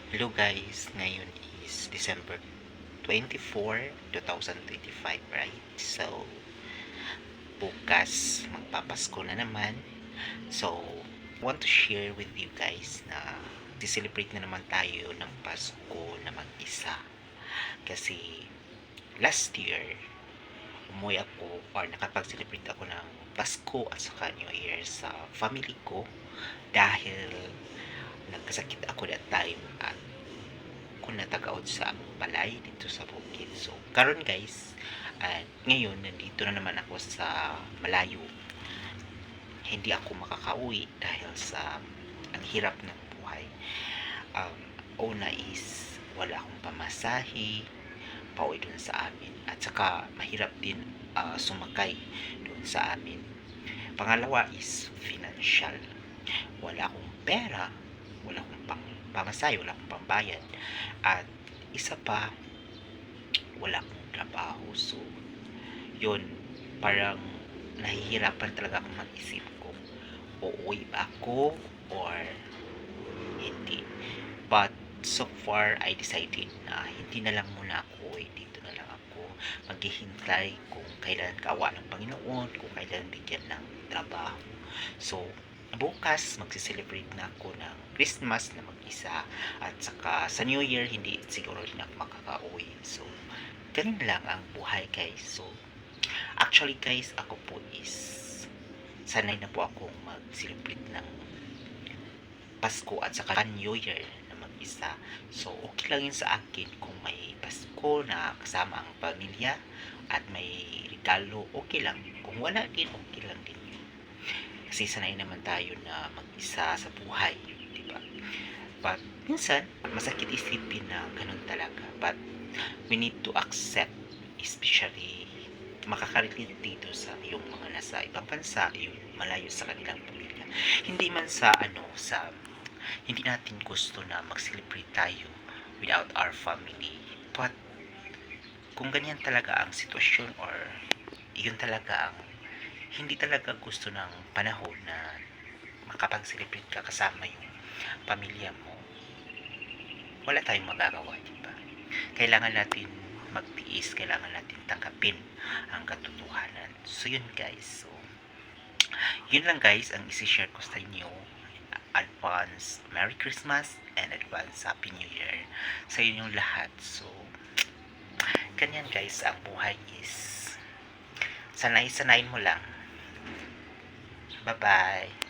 Hello guys, ngayon is December 24, 2025, right? So, bukas magpapasko na naman. So, want to share with you guys na celebrate na naman tayo ng Pasko na mag-isa. Kasi last year, umuwi ako or nakapag-celebrate ako ng Pasko at saka New Year sa family ko dahil nagkasakit ako that time at kung natagaot sa balay dito sa bukid. So, karon guys, at ngayon nandito na naman ako sa malayo. Hindi ako makakauwi dahil sa ang hirap ng buhay. Una is wala akong pamasahe pauwi dun sa amin at saka mahirap din sumakay dun sa amin. Pangalawa is financial. Wala akong pera, wala akong pamasahe, wala akong pambayad. At isa pa, wala akong trabaho. So, yun, parang nahihirapan talaga akong mag-isip kung uuwi ba ako or hindi. But so far, I decided na hindi na lang muna ako uwi. Dito na lang ako maghihintay kung kailan kaawa ng Panginoon, kung kailan bigyan ng trabaho. So, bukas magsiselebrate na ako ng Christmas na mag-isa at saka sa New Year hindi siguro rin ako makakauwi. So, ganun lang ang buhay guys. So, actually guys, ako po is sanay na po akong mag-celebrate ng Pasko at saka New Year na mag-isa. So, okay lang yun sa akin kung may Pasko na kasama ang pamilya at may regalo, okay lang. Kung wala din, okay lang din. Kasi sanay naman tayo na mag-isa sa buhay, di ba? But minsan, masakit isipin na ganun talaga. But we need to accept, especially makakarelate dito sa yung mga nasa ibang bansa, yung malayo sa kanilang pamilya. Hindi man sa hindi natin gusto na mag-celebrate tayo without our family. But kung ganyan talaga ang sitwasyon or yun talaga ang hindi talaga gusto ng panahon na makapag-celebrate ka kasama yung pamilya mo, wala tayong magagawa, diba? Kailangan natin magtiis, kailangan natin tanggapin ang katotohanan. So, yun guys. So, yun lang guys ang isi-share ko sa inyo. Advance Merry Christmas and advance Happy New Year sa inyong lahat. So, ganyan guys, ang buhay is sanay-sanayin mo lang. Bye-bye.